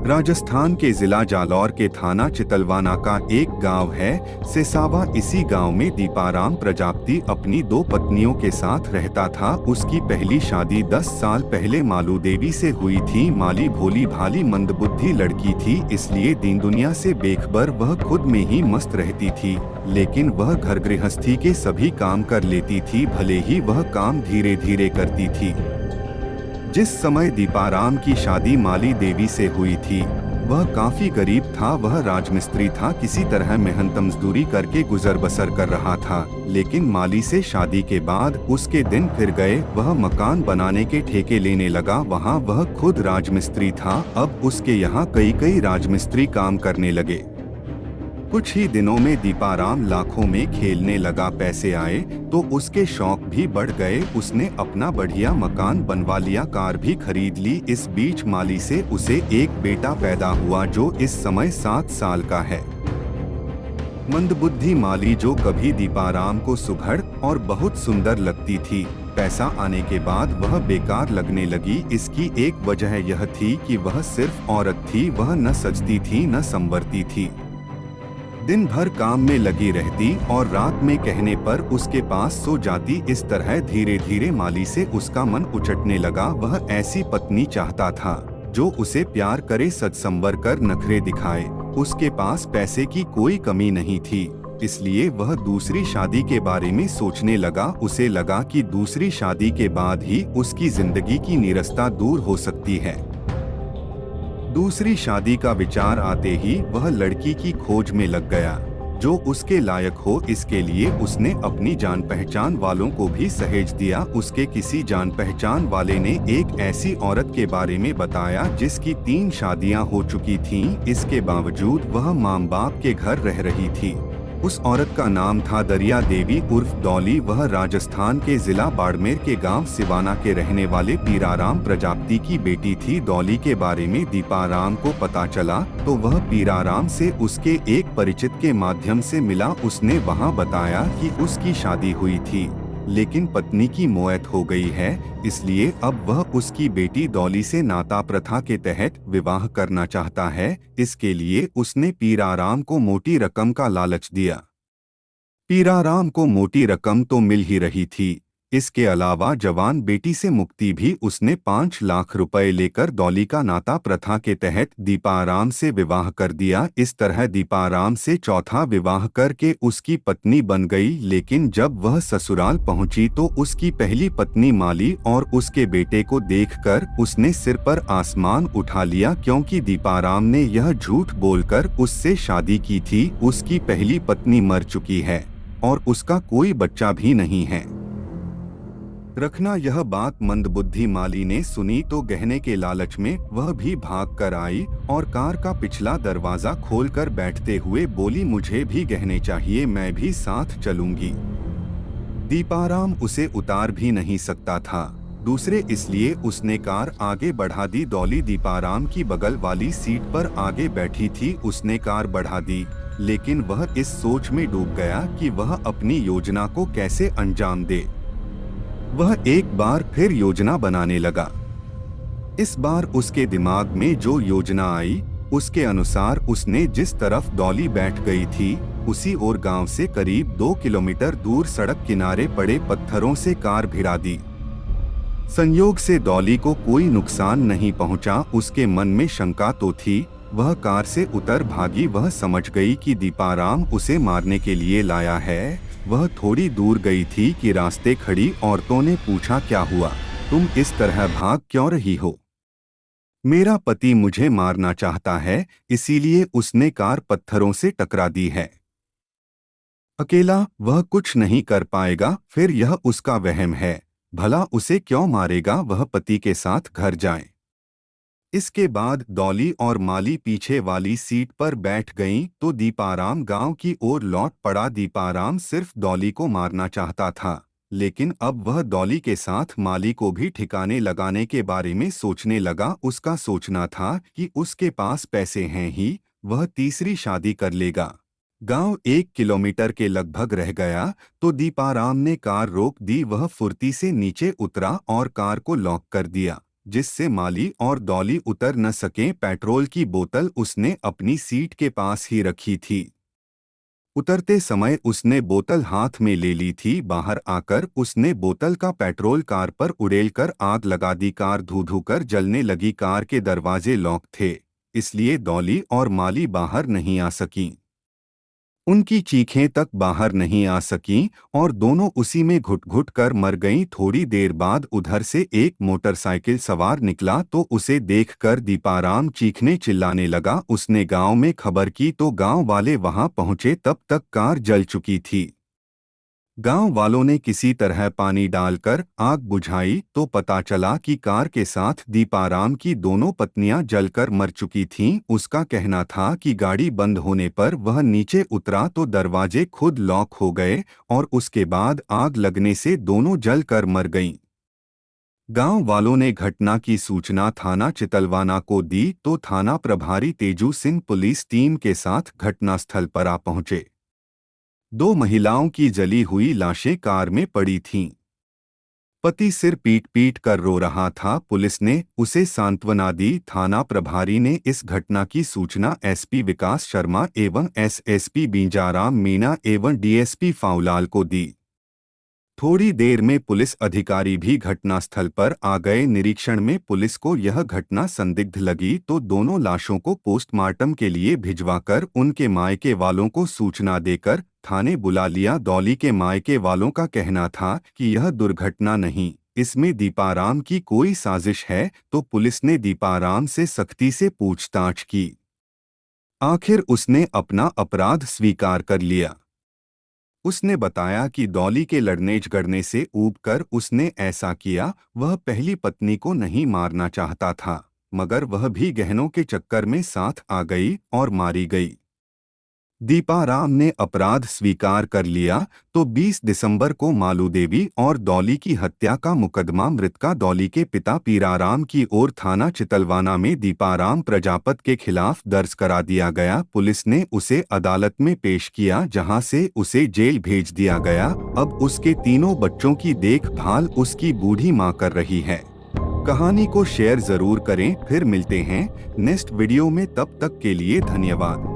राजस्थान के जिला जालौर के थाना चितलवाना का एक गांव है सेसावा। इसी गांव में दीपाराम प्रजापति अपनी दो पत्नियों के साथ रहता था। उसकी पहली शादी 10 साल पहले मालू देवी से हुई थी। माली भोली भाली मंदबुद्धि लड़की थी, इसलिए दीन दुनिया से बेखबर वह खुद में ही मस्त रहती थी। लेकिन वह घर गृहस्थी के सभी काम कर लेती थी, भले ही वह काम धीरे धीरे करती थी। जिस समय दीपाराम की शादी माली देवी से हुई थी, वह काफी गरीब था। वह राजमिस्त्री था, किसी तरह मेहनत मजदूरी करके गुजर बसर कर रहा था। लेकिन माली से शादी के बाद उसके दिन फिर गए। वह मकान बनाने के ठेके लेने लगा। वहाँ वह खुद राजमिस्त्री था। अब उसके यहाँ कई राजमिस्त्री काम करने लगे। कुछ ही दिनों में दीपाराम लाखों में खेलने लगा। पैसे आए तो उसके शौक भी बढ़ गए। उसने अपना बढ़िया मकान बनवा लिया, कार भी खरीद ली। इस बीच माली से उसे एक बेटा पैदा हुआ जो इस समय 7 साल का है। मंदबुद्धि माली, जो कभी दीपाराम को सुघड़ और बहुत सुंदर लगती थी, पैसा आने के बाद वह बेकार लगने लगी। इसकी एक वजह यह थी कि वह सिर्फ औरत थी। वह न सजती थी न संवरती थी। दिन भर काम में लगी रहती और रात में कहने पर उसके पास सो जाती। इस तरह धीरे धीरे माली से उसका मन उचटने लगा। वह ऐसी पत्नी चाहता था जो उसे प्यार करे, सत्संवर कर नखरे दिखाए। उसके पास पैसे की कोई कमी नहीं थी, इसलिए वह दूसरी शादी के बारे में सोचने लगा। उसे लगा कि दूसरी शादी के बाद ही उसकी जिंदगी की नीरसता दूर हो सकती है। दूसरी शादी का विचार आते ही वह लड़की की खोज में लग गया जो उसके लायक हो। इसके लिए उसने अपनी जान पहचान वालों को भी सहेज दिया। उसके किसी जान पहचान वाले ने एक ऐसी औरत के बारे में बताया जिसकी 3 शादियां हो चुकी थीं। इसके बावजूद वह माँ बाप के घर रह रही थी। उस औरत का नाम था दरिया देवी उर्फ डॉली। वह राजस्थान के जिला बाड़मेर के गांव सिवाना के रहने वाले पीराराम प्रजापति की बेटी थी। डॉली के बारे में दीपाराम को पता चला तो वह पीराराम से उसके एक परिचित के माध्यम से मिला। उसने वहां बताया कि उसकी शादी हुई थी, लेकिन पत्नी की मौत हो गई है, इसलिए अब वह उसकी बेटी डॉली से नाता प्रथा के तहत विवाह करना चाहता है। इसके लिए उसने पीराराम को मोटी रकम का लालच दिया। पीराराम को मोटी रकम तो मिल ही रही थी, इसके अलावा जवान बेटी से मुक्ति भी। उसने 5 लाख रुपए लेकर डॉली का नाता प्रथा के तहत दीपाराम से विवाह कर दिया। इस तरह दीपाराम से चौथा विवाह करके उसकी पत्नी बन गई। लेकिन जब वह ससुराल पहुंची तो उसकी पहली पत्नी माली और उसके बेटे को देखकर उसने सिर पर आसमान उठा लिया, क्योंकि दीपाराम ने यह झूठ बोलकर उससे शादी की थी। उसकी पहली पत्नी मर चुकी है और उसका कोई बच्चा भी नहीं है। रखना यह बात मंदबुद्धि माली ने सुनी तो गहने के लालच में वह भी भाग कर आई और कार का पिछला दरवाजा खोलकर बैठते हुए बोली, मुझे भी गहने चाहिए, मैं भी साथ चलूंगी। दीपाराम उसे उतार भी नहीं सकता था। दूसरे इसलिए उसने कार आगे बढ़ा दी। डॉली दीपाराम की बगल वाली सीट पर आगे बैठी थी। उसने कार बढ़ा दी, लेकिन वह इस सोच में डूब गया कि वह अपनी योजना को कैसे अंजाम दे। वह एक बार फिर योजना बनाने लगा। इस बार उसके दिमाग में जो योजना आई उसके अनुसार उसने जिस तरफ डॉली बैठ गई थी उसी ओर गांव से करीब 2 किलोमीटर दूर सड़क किनारे पड़े पत्थरों से कार भिड़ा दी। संयोग से डॉली को कोई नुकसान नहीं पहुंचा। उसके मन में शंका तो थी, वह कार से उतर भागी। वह समझ गई कि दीपाराम उसे मारने के लिए लाया है। वह थोड़ी दूर गई थी कि रास्ते खड़ी औरतों ने पूछा, क्या हुआ, तुम इस तरह भाग क्यों रही हो? मेरा पति मुझे मारना चाहता है, इसीलिए उसने कार पत्थरों से टकरा दी है। अकेला वह कुछ नहीं कर पाएगा, फिर यह उसका वहम है। भला उसे क्यों मारेगा? वह पति के साथ घर जाए। इसके बाद डॉली और माली पीछे वाली सीट पर बैठ गईं तो दीपाराम गांव की ओर लौट पड़ा। दीपाराम सिर्फ डॉली को मारना चाहता था, लेकिन अब वह डॉली के साथ माली को भी ठिकाने लगाने के बारे में सोचने लगा। उसका सोचना था कि उसके पास पैसे हैं ही, वह तीसरी शादी कर लेगा। गांव 1 किलोमीटर के लगभग रह गया तो दीपाराम ने कार रोक दी। वह फुर्ती से नीचे उतरा और कार को लॉक कर दिया। जिससे माली और डॉली उतर न सकें। पेट्रोल की बोतल उसने अपनी सीट के पास ही रखी थी। उतरते समय उसने बोतल हाथ में ले ली थी। बाहर आकर उसने बोतल का पेट्रोल कार पर उड़ेलकर आग लगा दी। कार धू धू कर जलने लगी। कार के दरवाजे लॉक थे, इसलिए डॉली और माली बाहर नहीं आ सकीं। उनकी चीखें तक बाहर नहीं आ सकीं और दोनों उसी में घुट-घुट कर मर गईं। थोड़ी देर बाद उधर से एक मोटरसाइकिल सवार निकला तो उसे देखकर दीपाराम चीखने चिल्लाने लगा। उसने गांव में खबर की तो गांव वाले वहां पहुंचे। तब तक कार जल चुकी थी। गांव वालों ने किसी तरह पानी डालकर आग बुझाई तो पता चला कि कार के साथ दीपाराम की दोनों पत्नियां जलकर मर चुकी थीं। उसका कहना था कि गाड़ी बंद होने पर वह नीचे उतरा तो दरवाजे खुद लॉक हो गए और उसके बाद आग लगने से दोनों जलकर मर गईं। गांव वालों ने घटना की सूचना थाना चितलवाना को दी तो थाना प्रभारी तेजू सिंह पुलिस टीम के साथ घटनास्थल पर आ पहुंचे। दो महिलाओं की जली हुई लाशें कार में पड़ी थीं। पति सिर पीट पीट कर रो रहा था। पुलिस ने उसे सांत्वना दी। थाना प्रभारी ने इस घटना की सूचना एसपी विकास शर्मा एवं एसएसपी बीजाराम मीणा एवं डीएसपी फाउलाल को दी। थोड़ी देर में पुलिस अधिकारी भी घटनास्थल पर आ गए। निरीक्षण में पुलिस को यह घटना संदिग्ध लगी तो दोनों लाशों को पोस्टमार्टम के लिए भिजवाकर उनके मायके वालों को सूचना देकर थाने बुला लिया। डॉली के मायके वालों का कहना था कि यह दुर्घटना नहीं, इसमें दीपाराम की कोई साजिश है। तो पुलिस ने दीपाराम से सख्ती से पूछताछ की। आखिर उसने अपना अपराध स्वीकार कर लिया। उसने बताया कि डॉली के लड़ने झगड़ने से ऊबकर उसने ऐसा किया। वह पहली पत्नी को नहीं मारना चाहता था, मगर वह भी गहनों के चक्कर में साथ आ गई और मारी गई। दीपाराम ने अपराध स्वीकार कर लिया तो 20 दिसंबर को मालू देवी और डॉली की हत्या का मुकदमा मृतका डॉली के पिता पीराराम की ओर थाना चितलवाना में दीपाराम प्रजापत के खिलाफ दर्ज करा दिया गया। पुलिस ने उसे अदालत में पेश किया, जहां से उसे जेल भेज दिया गया। अब उसके तीनों बच्चों की देखभाल उसकी बूढ़ी मां कर रही है। कहानी को शेयर जरूर करें। फिर मिलते हैं नेक्स्ट वीडियो में, तब तक के लिए धन्यवाद।